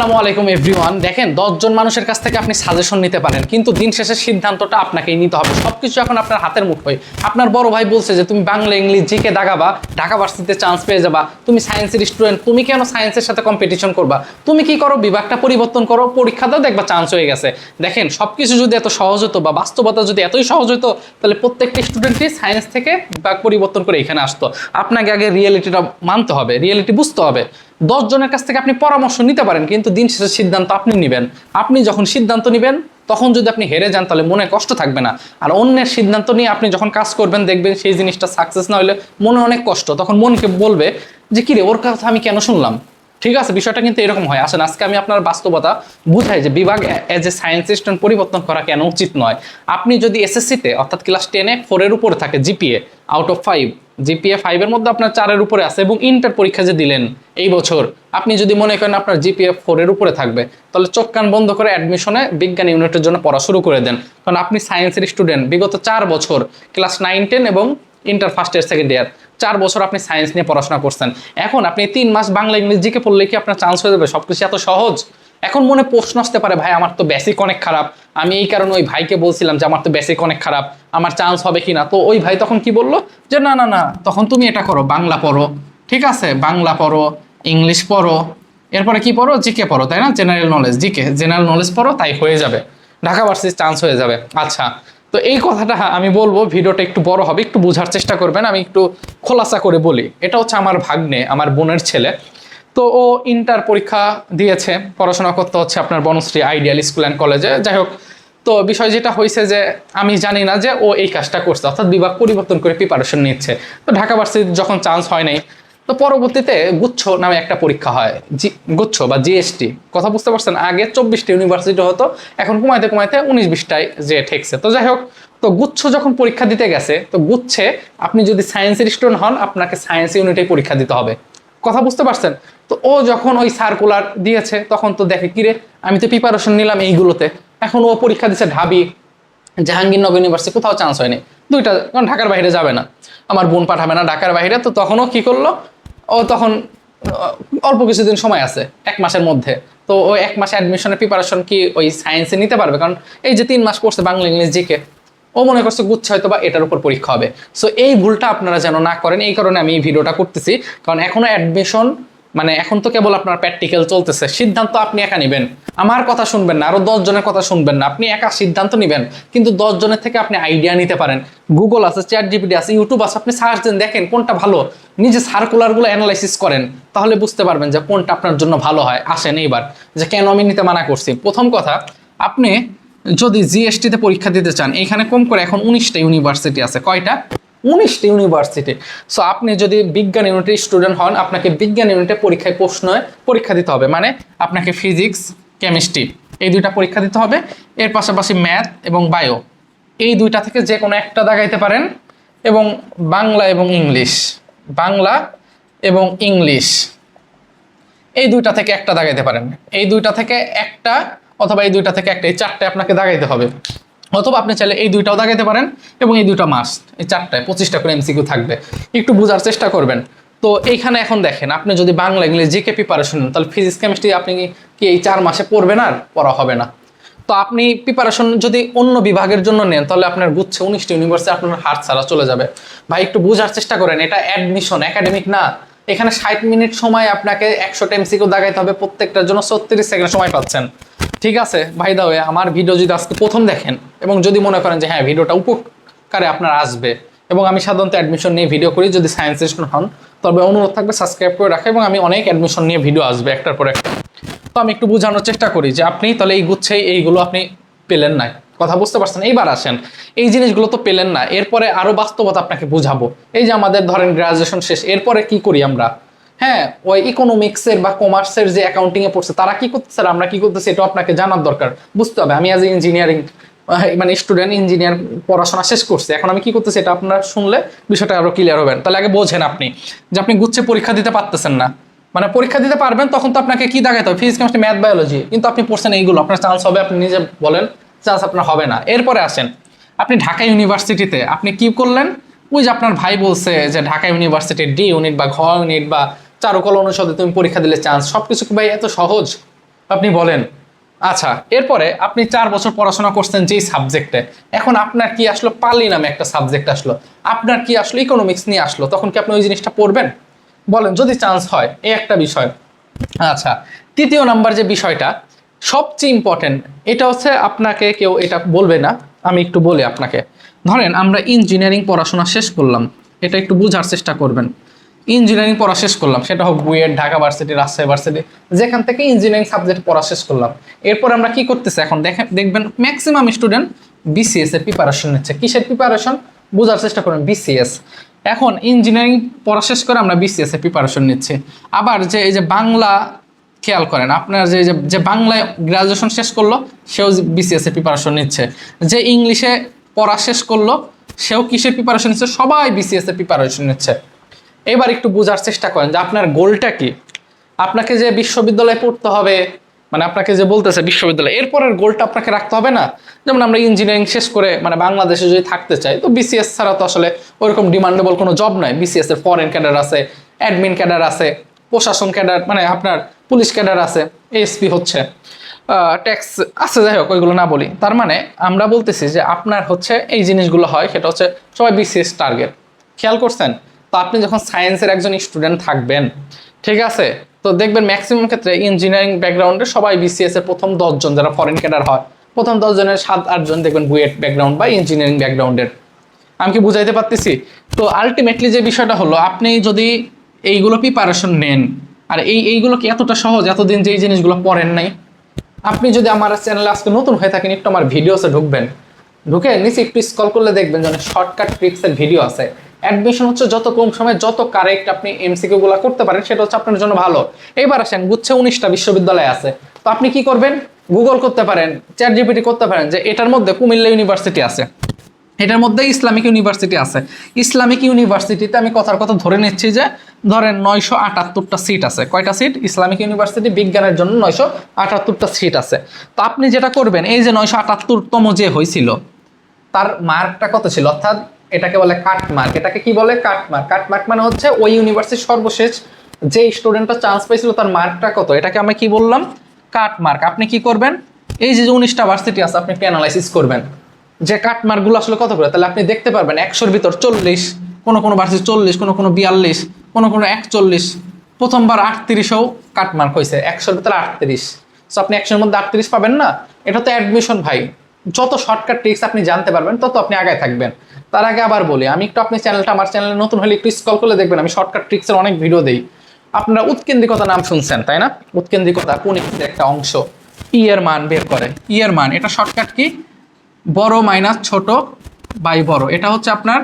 আসসালামু আলাইকুম এভরিওয়ান। দেখেন 10 জন মানুষের কাছ থেকে আপনি সাজেশন নিতে পারেন, কিন্তু দিন শেষে সিদ্ধান্তটা আপনাকেই নিতে হবে। সবকিছু এখন আপনার হাতের মুঠোয়। আপনার বড় ভাই বলছে যে তুমি বাংলা ইংলিশ জিকে দাগাবা, ঢাকা ভার্সিটিতে চান্স পেয়ে যাবা, তুমি সায়েন্সের স্টুডেন্ট, তুমি কেন সায়েন্সের সাথে কম্পিটিশন করবা? তুমি কি করো, বিভাগটা পরিবর্তন করো, পরীক্ষা দাও, দেখবা চান্স হয়ে গেছে। দেখেন সবকিছু যদি এত সহজ হতো বা বাস্তবতা যদি এতই সহজ হতো, তাহলে প্রত্যেকটা স্টুডেন্টই সায়েন্স থেকে বিভাগ পরিবর্তন করে এখানে আসতো। আপনাকে আগে রিয়েলিটিটা মানতে হবে, রিয়েলিটি বুঝতে হবে। 10 জনের কাছ থেকে আপনি পরামর্শ নিতে পারেন, কিন্তু দিন শেষে সিদ্ধান্ত আপনি নেবেন। আপনি যখন সিদ্ধান্ত নেবেন তখন যদি আপনি হেরে যান, তাহলে মনে কষ্ট থাকবে না। আর অন্যের সিদ্ধান্ত নিয়ে আপনি যখন কাজ করবেন, দেখবেন সেই জিনিসটা সাকসেস না হলে মনে অনেক কষ্ট। তখন মনকে বলবে যে কিরে, ওর কথা আমি কেন শুনলাম। ঠিক আছে, বিষয়টা কিন্তু এরকম হয়। আসেন আজকে আমি আপনার বাস্তবতা বুঝাই যে বিভাগ এজ এ সায়েন্স স্টুডেন্ট পরিবর্তন করা কেন উচিত নয়। আপনি যদি এসএসসিতে অর্থাৎ ক্লাস 10-এ 4-এর উপরে থাকে জিপিএ আউট অফ 5, জিপিএ 5-এর মধ্যে আপনার 4-এর উপরে আছে, এবং ইন্টার পরীক্ষা যে দিলেন এই বছর, আপনি যদি মনে করেন আপনার জিপিএ 4-এর উপরে থাকবে, তাহলে চোখ কান বন্ধ করে অ্যাডমিশনে বিজ্ঞান ইউনিটের জন্য পড়া শুরু করে দেন। কারণ আপনি সায়েন্সের স্টুডেন্ট, বিগত 4 বছর ক্লাস 9, 10 এবং inter first year second year 4 বছর আপনি সায়েন্স নিয়ে পড়াশোনা করছেন। এখন আপনি 3 মাস বাংলা ইংলিশ জিকে পড়লে কি আপনার চান্স হয়ে যাবে? সবকিছু এত সহজ? এখন মনে প্রশ্ন আসতে পারে, ভাই আমার তো বেসিক অনেক খারাপ, আমি এই কারণে ওই ভাইকে বলছিলাম যে আমার তো বেসিক অনেক খারাপ, আমার চান্স হবে কিনা। তো ওই ভাই তখন কি বললো যে না না না, তখন তুমি এটা করো, বাংলা পড়ো, ঠিক আছে, বাংলা পড়ো, ইংলিশ পড়ো, এরপরে কি পড়ো, জিকে পড়ো, তাই না, general knowledge, GK general knowledge পড়ো, তাই হয়ে যাবে, ঢাকা ভার্সিটির চান্স হয়ে যাবে। আচ্ছা, তো এই কথাটা আমি বলবো, ভিডিওটা একটু বড় হবে, একটু বোঝার চেষ্টা করবেন। আমি একটু খোলাসা করে বলি। এটা হচ্ছে আমার ভাগ্নে, আমার বোনের ছেলে। তো ও ইন্টার পরীক্ষা দিয়েছে, পড়াশোনা করতে হচ্ছে আপনার বনশ্রী আইডিয়াল স্কুল অ্যান্ড কলেজে। যাই হোক, তো বিষয় যেটা হয়েছে যে আমি জানি না যে ও এই কাজটা করছে, অর্থাৎ বিভাগ পরিবর্তন করে প্রিপারেশন নিচ্ছে। তো ঢাকা ভার্সিটির যখন চান্স হয় নাই, তো পরবর্তীতে গুচ্ছ নামে একটা পরীক্ষা হয়, গুচ্ছ বা জিএসটি, কথা বুঝতে পারছেন। আগে 24টা ইউনিভার্সিটি হতো, এখন কমাইতে কমাইতে 19-20টায় যে ঠেকছে। তো যাই হোক, তো গুচ্ছ যখন পরীক্ষা দিতে গেছে, তো গুচ্ছে আপনি যদি সায়েন্সের স্টুডেন্ট হন, আপনাকে সায়েন্স ইউনিটে পরীক্ষা দিতে হবে, কথা বুঝতে পারছেন। তো ও যখন ওই সার্কুলার দিয়েছে, তখন তো দেখে কিরে, আমি তো প্রিপারেশন নিলাম এইগুলোতে, এখন ও পরীক্ষা দিচ্ছে ঢাবি, জাহাঙ্গীরনগর ইউনিভার্সিটি, কোথাও চান্স হয়নি, দুইটা, কারণ ঢাকার বাইরে যাবে না, আমার বোন পাঠাবে না ঢাকার বাইরে। তো তখনও কি করলো, ও তখন অল্প কিছুদিন সময় আছে, 1 মাসের মধ্যে, তো ওই 1 মাসে অ্যাডমিশনের প্রিপারেশন কি ওই সায়েন্সে নিতে পারবে? কারণ এই যে 3 মাস পড়ছে বাংলা ইংলিশ জিকে, ও মনে করছে গুচ্ছ হয়তো বা এটার উপর পরীক্ষা হবে। সো এই ভুলটা আপনারা যেন না করেন, এই কারণে আমি এই ভিডিওটা করতেছি। কারণ এখনো অ্যাডমিশন মানে এখন তো কেবল আপনার প্র্যাকটিক্যাল চলতেছে, সিদ্ধান্ত আপনি একা নেবেন, আমার কথা শুনবেন না, আরো 10 জনের কথা শুনবেন না, আপনি একা সিদ্ধান্ত নেবেন। কিন্তু 10 জনের থেকে আপনি আইডিয়া নিতে পারেন। গুগল আছে, চ্যাট জিপিটি আছে, ইউটিউব আছে, আপনি সার্চ দেন, দেখেন কোনটা ভালো, নিজে সার্কুলারগুলো অ্যানালাইসিস করেন, তাহলে বুঝতে পারবেন যে কোনটা আপনার জন্য ভালো হয়। আসেন এইবার যে কেন আমি নিতে মানা করছি। প্রথম কথা, আপনি যদি জিএসটিতে পরীক্ষা দিতে চান, এখানে কম করে এখন 19টা ইউনিভার্সিটি আছে। কয়টা? 19টা ইউনিভার্সিটি। সো আপনি যদি বিজ্ঞান ইউনিটের স্টুডেন্ট হন, আপনাকে বিজ্ঞান ইউনিটে পরীক্ষায় পরীক্ষা দিতে হবে, মানে আপনাকে ফিজিক্স, কেমিস্ট্রি এই 2টা পরীক্ষা দিতে হবে। এর পাশাপাশি ম্যাথ এবং বায়ো, এই 2টা থেকে যে কোনো একটা দাগাইতে পারেন। এবং বাংলা এবং ইংলিশ, বাংলা এবং ইংলিশ এই 2টা থেকে একটা দাগাইতে পারেন। এই 2টা থেকে একটা, অথবা এই 2টা থেকে একটা, এই 4টায় আপনাকে দাগাইতে হবে। অথবা আপনি চাইলে এই 2টাও দাগাইতে পারেন, এবং এই 2টা মাস্ট, এই 4টায় 25টা করে এমসিকিউ থাকবে। একটু বোঝার চেষ্টা করবেন। তো এইখানে এখন দেখেন, আপনি যদি বাংলা ইংলিশ জিকে প্রিপারেশন নেন, তাহলে ফিজিক্স কেমিস্ট্রি আপনি কি এই 4 মাসে পড়বেন? আর পড়া হবে না। তো আপনি প্রিপারেশন যদি অন্য বিভাগের জন্য নেন, তাহলে আপনার গুচ্ছে 19টা ইউনিভার্সিটি আপনার হাত ছাড়া চলে যাবে। ভাই একটু বোঝার চেষ্টা করেন, এটা অ্যাডমিশন, একাডেমিক না। এখানে 60 মিনিট সময় আপনাকে 100টা এমসিকিউ দাগাইতে হবে, প্রত্যেকটার জন্য 36 সেকেন্ড সময় পাচ্ছেন। ঠিক আছে ভাই, দাও আমার ভিডিও যদি আজকে প্রথম দেখেন, এবং যদি মনে করেন যে হ্যাঁ ভিডিওটা উপকারে আপনার আসবে, এবং আমি সাধারণত অ্যাডমিশন নিয়ে ভিডিও করি, যদি সায়েন্স স্টুডেন্ট হন, তবে অনুরোধ থাকবে সাবস্ক্রাইব করে রাখা, এবং আমি অনেক অ্যাডমিশন নিয়ে ভিডিও আসবে একটার পর একটা। তো আমি একটু বোঝানোর চেষ্টা করি যে আপনি তাহলে এই গুচ্ছেই এইগুলো আপনি পেলেন না, কথা বুঝতে পারছেন। এইবার আসেন, এই জিনিসগুলো তো পেলেন না, এরপরে আরো বাস্তবতা আপনাকে বুঝাবো। এই যে আমাদের ধরেন গ্রাজুয়েশন শেষ, এরপরে কি করি আমরা? হ্যাঁ, ওই ইকোনমিক্সের বা কমার্সের যে অ্যাকাউন্টিং এ পড়ছে তারা কি করতেছে, আমরা কি করতেছি, এটা আপনাকে জানার দরকার, বুঝতে হবে। আমি অ্যাজ এ ইঞ্জিনিয়ারিং মানে স্টুডেন্ট, ইঞ্জিনিয়ার পড়াশোনা শেষ করছি, এখন আমি কি করতেছি এটা আপনারা শুনলে বিষয়টা আরো ক্লিয়ার হবেন। তাহলে আগে বোঝেন আপনি যে আপনি গুচ্ছে পরীক্ষা দিতে পারতেছেন না, মানে পরীক্ষা দিতে পারবেন তখন তো আপনাকে কি দাগাইতে হবে, ফিজিক্স কেমিস্ট্রি ম্যাথ বায়োলজি, কিন্তু আপনি পড়ছেন এইগুলো, আপনার চান্স হবে? আপনি নিজে বলেন, চান্স আপনার হবে না। এরপরে আসেন, আপনি ঢাকা ইউনিভার্সিটিতে আপনি কি করলেন, ওই যে আপনার ভাই বলছে যে ঢাকা ইউনিভার্সিটির ডি ইউনিট বা ঘ ইউনিট বা চারুকলা অনুষদে তুমি পরীক্ষা দিলে চান্স, সবকিছু কি ভাই এত সহজ? আপনি বলেন। আচ্ছা, এরপরে আপনি 4 বছর পড়াশোনা করছেন যেই সাবজেক্টে, এখন আপনার কি আসলো পালি নামে একটা সাবজেক্ট আসলো, আপনার কি আসলো ইকোনমিক্স নিয়ে আসলো, তখন কি আপনি ওই জিনিসটা পড়বেন? বলেন, যদি চান্স হয়, এই একটা বিষয়। আচ্ছা, তৃতীয় নাম্বার যে বিষয়টা সবচেয়ে ইম্পর্টেন্ট, এটা হচ্ছে আপনাকে কেউ এটা বলবে না, আমি একটু বলি আপনাকে। ধরেন আমরা ইঞ্জিনিয়ারিং পড়াশোনা শেষ করলাম, এটা একটু বোঝার চেষ্টা করবেন। ইঞ্জিনিয়ারিং পড়া শেষ করলাম, সেটা হোক বুয়েট, ঢাকা ভার্সিটি, রাজশাহী ভার্সিটি, যেখান থেকে ইঞ্জিনিয়ারিং সাবজেক্ট পড়া শেষ করলাম। এরপর আমরা কি করতেছি এখন দেখবেন ম্যাক্সিমাম স্টুডেন্ট বিসিএস এর প্রিপারেশন নিচ্ছে। কিসের প্রিপারেশন? বোঝার চেষ্টা করেন, বিসিএস। এখন ইঞ্জিনিয়ারিং পড়া শেষ করে আমরা বিসিএস এর প্রিপারেশন নিচ্ছি। আবার যে এই যে বাংলা, খেয়াল করেন আপনার যে বাংলায় গ্রাজুয়েশন শেষ করলো সেও বিসিএস এর প্রিপারেশন নিচ্ছে, যে ইংলিশে পড়া শেষ করলো সেও কিসের প্রিপারেশন নিচ্ছে? সবাই বিসিএস এর প্রিপারেশন নিচ্ছে। এবার একটু বোঝার চেষ্টা করেন যে আপনার গোলটা কি। আপনাকে যে বিশ্ববিদ্যালয়ে পড়তে হবে, মানে আপনাকে যে বলতেছে বিশ্ববিদ্যালয়, এরপরের গোলটা আপনাকে রাখতে হবে না? যেমন আমরা ইঞ্জিনিয়ারিং শেষ করে মানে বাংলাদেশে যদি থাকতে চাই, তো বিসিএস ছাড়া তো আসলে ওইরকম ডিমান্ডেবল কোনো জব নয়। বিসিএস এর ফরেন ক্যাডার আছে, অ্যাডমিন ক্যাডার আছে, প্রশাসন ক্যাডার মানে আপনার পুলিশ ক্যাডার আছে, এএসপি হচ্ছে, ট্যাক্স আছে, যাই হোক ওইগুলো না বলি। তার মানে আমরা বলতেছি যে আপনার হচ্ছে এই জিনিসগুলো হয়, সেটা হচ্ছে সবাই বিসিএস টার্গেট। খেয়াল করছেন? তো আপনি যখন সায়েন্সের একজন স্টুডেন্ট থাকবেন, ঠিক আছে, তো দেখবেন ম্যাক্সিমাম ক্ষেত্রে ইঞ্জিনিয়ারিং ব্যাকগ্রাউন্ডে সবাই বিসিএস এর প্রথম 10 জন যারা ফরেন ক্যাডার হয়, প্রথম 10 জনের 7-8 জন দেখবেন বুয়েট ব্যাকগ্রাউন্ড বা ইঞ্জিনিয়ারিং ব্যাকগ্রাউন্ডের। আমি কি বুঝাইতে পারতেছি? তো আলটিমেটলি যে বিষয়টা হলো, আপনি যদি এইগুলো প্রিপারেশন নেন, আর এইগুলো কি এতটা সহজ? এতদিন যে এই জিনিসগুলো পড়েন নাই। আপনি যদি আমার চ্যানেলে আজকে নতুন হয়ে থাকেন, একটু আমার ভিডিওসে ঢুকবেন, ঢুকে নিচে একটু স্ক্রল করলে দেখবেন যে শর্টকাট ট্রিক্সের ভিডিও আছে। অ্যাডমিশন হচ্ছে যত কম সময় যত কারেক্ট আপনি এমসিকিউ গুলো করতে পারেন, সেটা হচ্ছে আপনার জন্য ভালো। এবার আসেন, গুচ্ছে 19টা বিশ্ববিদ্যালয় আছে, তো আপনি কি করবেন? গুগল করতে পারেন, চ্যাট জিপিটি করতে পারেন যে এটার মধ্যে কুমিল্লা ইউনিভার্সিটি আছে, এটার মধ্যে ইসলামিক ইউনিভার্সিটি আছে। ইসলামিক ইউনিভার্সিটিতে আমি কথার কথা ধরে নিচ্ছি যে ধরেন 978টা সিট আছে। কয়টা সিট? ইসলামিক ইউনিভার্সিটি বিজ্ঞানের জন্য 978টা সিট আছে। তো আপনি যেটা করবেন, এই যে 978তম যে হয়েছিল তার মার্কটা কত ছিল, অর্থাৎ এটাকে বলে কাট মার্ক। এটাকে কি বলে? কাট মার্ক। কাট মার্ক মানে হচ্ছে ওই ইউনিভার্সিটির সর্বশেষ যে স্টুডেন্টটা চান্স পেয়েছিল তার মার্কটা কত, এটাকে আমরা কি বললাম? কাট মার্ক। আপনি কি করবেন? এই যে 19টা ভার্সিটি আছে, আপনি অ্যানালাইসিস করবেন যে কাট মার্কগুলো আসলে কত করে। তাহলে আপনি দেখতে পারবেন 100-র ভিতর 40, কোনো ভার্সিটি 40, কোনো 42, কোনো 41, প্রথমবার 38ও কাট মার্ক হয়েছে, 100-র ভিতরে 38। সো আপনি 100-এর মধ্যে 38 পাবেন না? এটা তো অ্যাডমিশন ভাই। যত শর্টকাট ট্রিক্স আপনি জানতে পারবেন তত আপনি আগায় থাকবেন। তার আগে আবার বলি, আমি একটু আপনি আমার চ্যানেলে নতুন হলে একটু স্ক্রল করলে দেখবেন আমি শর্টকাট ট্রিক্সের অনেক ভিডিও দেই। আপনারা উৎকেন্দ্রিকতা নাম শুনছেন তাই না? উৎকেন্দ্রিকতা কোন একটা অংশ ই এর মান বের করে। ই এর মান, এটা শর্টকাট কি? বড় মাইনাস ছোট বাই বড়। এটা হচ্ছে আপনার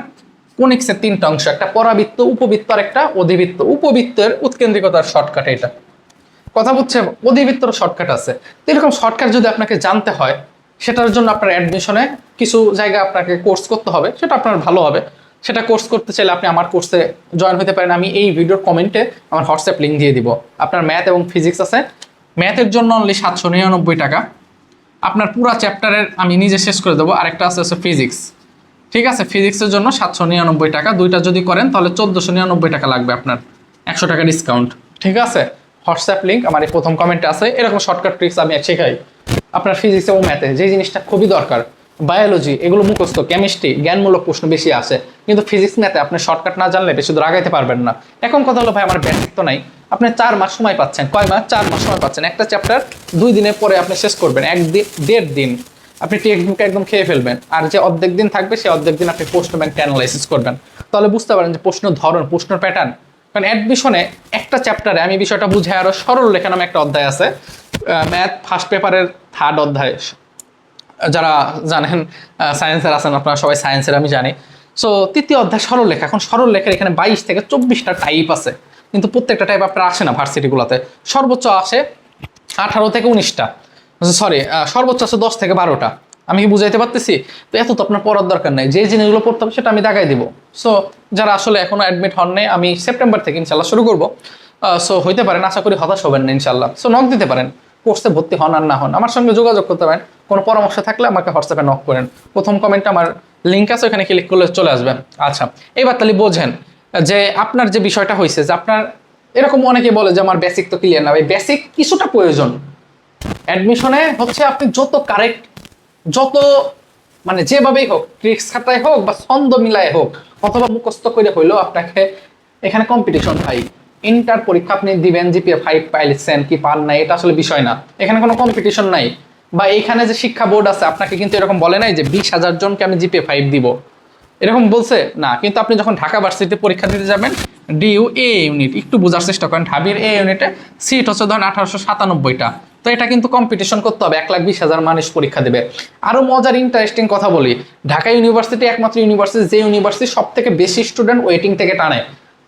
কোনিক্সের 3টা অংশ, একটা পরাবৃত্ত, উপবৃত্ত আর একটা অধিবৃত্ত। উপবৃত্তের উৎকেন্দ্রিকতার শর্টকাট এটা। কথা বুঝছে? অধিবৃত্তর শর্টকাট আছে। তো এরকম শর্টকাট যদি আপনাকে জানতে হয়, সেটার জন্য আপনার অ্যাডমিশনে কিছু জায়গায় আপনাকে কোর্স করতে হবে, সেটা আপনার ভালো হবে। সেটা কোর্স করতে চাইলে আপনি আমার কোর্সে জয়েন হতে পারেন। আমি এই ভিডিওর কমেন্টে আমার হোয়াটসঅ্যাপ লিঙ্ক দিয়ে দিব। আপনার ম্যাথ এবং ফিজিক্স আছে, ম্যাথের জন্য অনলি 799 টাকা। আপনার পুরো চ্যাপ্টারের আমি নিজে শেষ করে দেবো। আরেকটা আছে ফিজিক্স, ঠিক আছে? ফিজিক্সের জন্য 799 টাকা। দুইটা যদি করেন তাহলে 1499 টাকা লাগবে আপনার, 100 টাকা ডিসকাউন্ট, ঠিক আছে? হোয়াটসঅ্যাপ লিঙ্ক আমার এই প্রথম কমেন্টে আছে। এরকম শর্টকাট ট্রিক্স আমি শেখাই আপনার ফিজিক্স এবং ম্যাথে, যে জিনিসটা খুবই দরকার। বায়োলজি এগুলো মুখস্থ, কেমিস্ট্রি জ্ঞানমূলক প্রশ্ন বেশি আসে, কিন্তু ফিজিক্স ম্যাথে আপনি শর্টকাট না জানলে বেশি দূর আগাইতে পারবেন না। এখন কথা হলো ভাই, আমার বেসিক তো নাই। আপনি 4 মাস সময় পাচ্ছেন। কয় মাস? 4 মাস সময় পাচ্ছেন। একটা চ্যাপ্টার 2 দিনের পরে আপনি শেষ করবেন, 1-1.5 দিন আপনি টেক্সটবুক একদম খেয়ে ফেলবেন। আর যে অর্ধেক দিন থাকবে সেই অর্ধেক দিন আপনি প্রশ্ন ব্যাংক অ্যানালাইসিস করবেন। তাহলে বুঝতে পারেন যে প্রশ্ন ধরন, প্রশ্নের প্যাটার্ন। কারণ অ্যাডমিশনে একটা চ্যাপ্টারে আমি বিষয়টা বুঝে আরো সরল লেখা নামে একটা অধ্যায় আছে, ম্যাথ ফার্স্ট পেপারের 3rd অধ্যায়। যারা জানেন সায়েন্সের আছেন আপনারা সবাই সায়েন্সের, আমি জানি। সো 3য় অধ্যায় সরল লেখা। এখন সরল লেখার এখানে 22 থেকে 24টা টাইপ আছে, কিন্তু প্রত্যেকটা টাইপ আপনার আসে না ভার্সিটিগুলোতে। সর্বোচ্চ আসে 18 থেকে 19টা, সরি সর্বোচ্চ আছে 10 থেকে 12টা। আমি কি বুঝাইতে পারতেছি? তো এত তো আপনার পড়ার দরকার নেই, যে জিনিসগুলো পড়তে হবে সেটা আমি দেখাই দিব। সো যারা আসলে এখনো অ্যাডমিট হন নাই, আমি সেপ্টেম্বর থেকে ইনশাল্লাহ শুরু করবো। সো হইতে পারেন, আশা করি হতাশ হবেন না ইনশাল্লাহ। সো নক দিতে পারেন, কোর্সে ভর্তি হন আর না হন, আমার সঙ্গে যোগাযোগ করতে পারেন। কোনো পরামর্শ থাকলে আমাকে হোয়াটসঅ্যাপে নক করেন। প্রথম কমেন্টে আমার লিঙ্ক আছে, ওখানে ক্লিক করলে চলে আসবে। আচ্ছা, এইবার তাহলে বোঝেন যে আপনার যে বিষয়টা হয়েছে, যে আপনার এরকম অনেকে বলে যে আমার বেসিক তো ক্লিয়ার না। ভাই বেসিক কিছুটা প্রয়োজন, অ্যাডমিশনে হচ্ছে আপনি যত কারেক্ট, যত মানে যেভাবেই হোক, ট্রিক্স খাতায় হোক বা ছন্দ মিলায় হোক অথবা মুখস্থ করে হইলেও আপনাকে এখানে কম্পিটিশন ভাই। ইন্টার পরীক্ষা আপনি দিবেন, জিপিএ 5 পাইছেন কি পান নাই এটা আসলে বিষয় না, এখানে কোনো কম্পিটিশন নাই। বা এখানে যে শিক্ষা বোর্ড আছে আপনাকে কিন্তু এরকম বলে নাই যে 20,000 জনকে আমি জিপিএ 5 দিব, এরকম বলছে না। কিন্তু আপনি যখন ঢাকা ভার্সিটিতে পরীক্ষা দিতে যাবেন, ডিইউ এ ইউনিট একটু বোঝার চেষ্টা করেন, ঢাবির এ ইউনিটে সিট হচ্ছে ধরেন 1897টা। তো এটা কিন্তু কম্পিটিশন করতে হবে, 1,20,000 মানুষ পরীক্ষা দেবে। আরো মজার ইন্টারেস্টিং কথা বলি, ঢাকা ইউনিভার্সিটি একমাত্র ইউনিভার্সিটি যে ইউনিভার্সিটি সব থেকে বেশি স্টুডেন্ট ওয়েটিং থেকে টানে,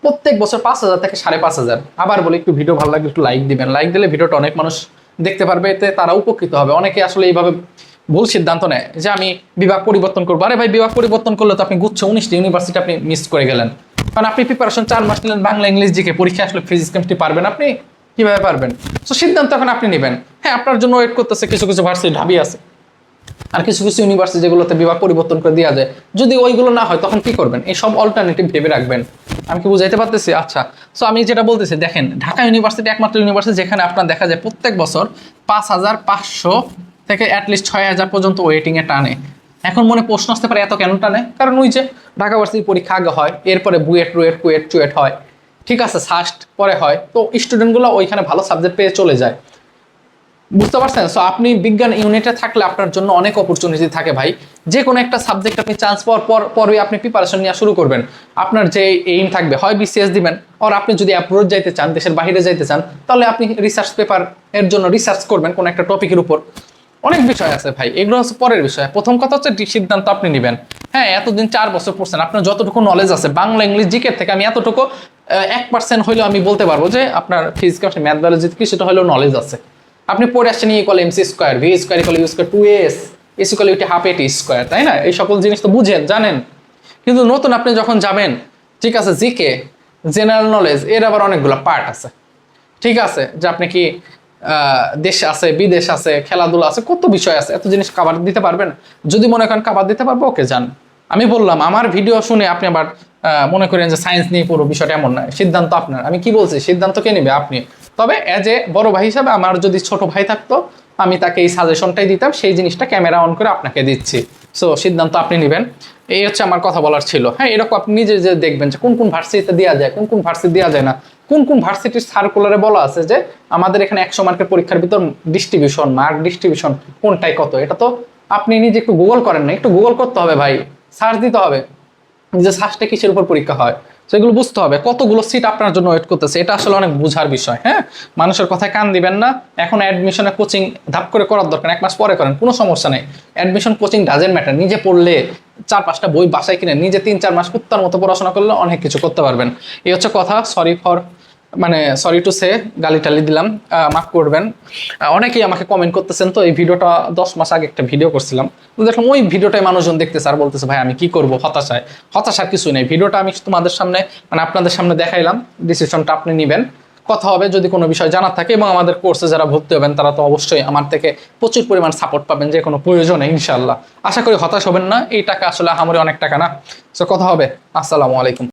প্রত্যেক বছর 5,000 থেকে 5,500। আবার বলি, একটু ভিডিও ভালো লাগলে একটু লাইক দিবেন, লাইক দিলে ভিডিওটা অনেক মানুষ দেখতে পারবে, এতে তারা উপকৃত হবে। অনেকে আসলে এইভাবে ভুল সিদ্ধান্ত নেয় যে আমি বিভাগ পরিবর্তন করবো। আরে ভাই, বিভাগ পরিবর্তন করলে তো আপনি গুচ্ছ 19টি ইউনিভার্সিটি আপনি মিস করে গেলেন, কারণ আপনি প্রিপারেশন 4 মাস নিলেন বাংলা ইংলিশ জিকে, পরীক্ষা আসলে ফিজিক্স কেমিস্ট্রি পারবেন আপনি কিভাবে পারবেন? তো সিদ্ধান্ত এখন আপনি নেবেন। হ্যাঁ, আপনার জন্য ওয়েট করতেছে কিছু কিছু ভার্সিটি, ঢাবি আছে, আর কিছু কিছু ইউনিভার্সিটি যেগুলোতে বিভাগ পরিবর্তন করে দেওয়া যায়। যদি ওইগুলো না হয় তখন কি করবেন? এই সব অল্টারনেটিভ ভেবে রাখবেন। আমি কি বুঝাইতে পারতেছি? আচ্ছা, সো আমি যেটা বলতেছি, দেখেন ঢাকা ইউনিভার্সিটি একমাত্র ইউনিভার্সিটি যেখানে আপনার দেখা যায় প্রত্যেক বছর 5,500 থেকে অ্যাটলিস্ট 6,000 পর্যন্ত ওয়েটিংয়ে টানে। এখন মনে প্রশ্ন আসতে পারে এত কেন টানে? কারণ ওই যে ঢাকা ভার্সিটির পরীক্ষা আগে হয়, এরপরে বুয়েট রুয়েট কুয়েট চুয়েট হয়, ঠিক আছে, সাস্ট পরে হয়, তো স্টুডেন্টগুলো ওইখানে ভালো সাবজেক্ট পেয়ে চলে যায়। বুঝতে পারছেন? সো আপনি বিজ্ঞান ইউনিটে থাকলে আপনার জন্য অনেক অপরচুনিটি থাকে ভাই। যে কোনো একটা সাবজেক্ট আপনি চান্স পাওয়ার পরই আপনি প্রিপারেশন নেওয়া শুরু করবেন। আপনার যে এইম থাকবে, হয় বিসিএস দিবেন, আর আপনি যদি অ্যাব্রোড যাইতে চান, দেশের বাইরে যাইতে চান, তাহলে আপনি রিসার্চ পেপার এর জন্য রিসার্চ করবেন কোনো একটা টপিকের উপর। অনেক বিষয় আছে ভাই, এগুলো হচ্ছে পরের বিষয়। প্রথম কথা হচ্ছে সিদ্ধান্ত আপনি নেবেন। হ্যাঁ, এতদিন 4 বছর পড়ছেন, আপনার যতটুকু নলেজ আছে বাংলা ইংলিশ জিকের থেকে, আমি এতটুকু 1% হইলেও আমি বলতে পারবো যে আপনার ফিজিক্স ম্যাথ বায়োলজি কিছুটা হলেও নলেজ আছে। আপনি পড়ে আসছেন equal MC square, V square equal U square 2s, S equal UT half AT square, তাই না? এই সকল জিনিস তো বুঝেন, জানেন। কিন্তু নতুন আপনি যখন যাবেন, ঠিক আছে, জিকে জেনারেল নলেজ এর আবার অনেকগুলো পার্ট আছে, ঠিক আছে, যে আপনি কি দেশ আছে, বিদেশ আছে, খেলাধুলা আছে, কত বিষয় আছে, এত জিনিস কাভার দিতে পারবেন? যদি মনে করেন কাভার দিতে পারবো, ওকে যান। আমি বললাম আমার ভিডিও শুনে আপনি আবার মনে করেন যে সায়েন্স নিয়ে পুরো বিষয়টা এমন নয়, সিদ্ধান্ত আপনার। আমি কি বলছি, সিদ্ধান্ত কে নেবে? আপনি। তবে এজ এ বড় ভাই হিসাবে আমার যদি ছোট ভাই থাকতো, আমি তাকে এই সাজেশনটাই দিতাম, সেই জিনিসটা ক্যামেরা অন করে আপনাকে দিচ্ছি। সো সিদ্ধান্ত আপনি নেবেন, এই হচ্ছে আমার কথা বলার ছিল। হ্যাঁ, এরকম আপনি নিজে যে দেখবেন যে কোন কোন ভার্সিটিতে দেওয়া যায়, কোন কোন ভার্সিটি দেওয়া যায় না, কোন কোন ভার্সিটির সার্কুলারে বলা আছে যে আমাদের এখানে 100 মার্কের পরীক্ষার ভিতর ডিস্ট্রিবিউশন, মার্ক ডিস্ট্রিবিউশন কোনটাই কত, এটা তো আপনি নিজে একটু গুগল করেন না, একটু গুগল করতে হবে ভাই, সার্চ দিতে হবে যে সার্চটা কিসের উপর পরীক্ষা হয়, সেগুলো বুঝতে হবে। কতগুলো সিট আপনার জন্য ওয়েট করতেছে, এটা আসলে অনেক বোঝার বিষয়। হ্যাঁ, মানুষের কথায় কান দিবেন না। এখন অ্যাডমিশনে কোচিং ধাপ করে করার দরকার, 1 মাস পরে করেন, কোনো সমস্যা নেই। অ্যাডমিশন কোচিং ডাজেন্ট ম্যাটার, নিজে পড়লে 4-5টা বই বাসায় কিনে নিজে 3-4 মাস কুত্তার মতো পড়াশোনা করলে অনেক কিছু করতে পারবেন। এই হচ্ছে কথা। সরি টু সে, গালি টালি দিলাম, মাফ করবেন। অনেকেই আমাকে কমেন্ট করতেছেন, তো এই ভিডিওটা 10 মাস আগে একটা ভিডিও করছিলাম, তো দেখলাম ওই ভিডিওটাই মানুষজন দেখতেছে আর বলতেছে ভাই আমি কি করব, হতাশার কিছু নেই। ভিডিওটা আমি তোমাদের সামনে মানে আপনাদের সামনে দেখাইলাম, ডিসিশনটা আপনি নেবেন। কথা হবে যদি কোনো বিষয় জানার থাকে, এবং আমাদের কোর্সে যারা ভর্তি হবেন তারা তো অবশ্যই আমার থেকে প্রচুর পরিমাণ সাপোর্ট পাবেন যে কোনো প্রয়োজনে, ইনশাল্লাহ। আশা করি হতাশ হবেন না, এই টাকা আসলে আমারই অনেক টাকা না। সো কথা হবে। আসসালামু আলাইকুম।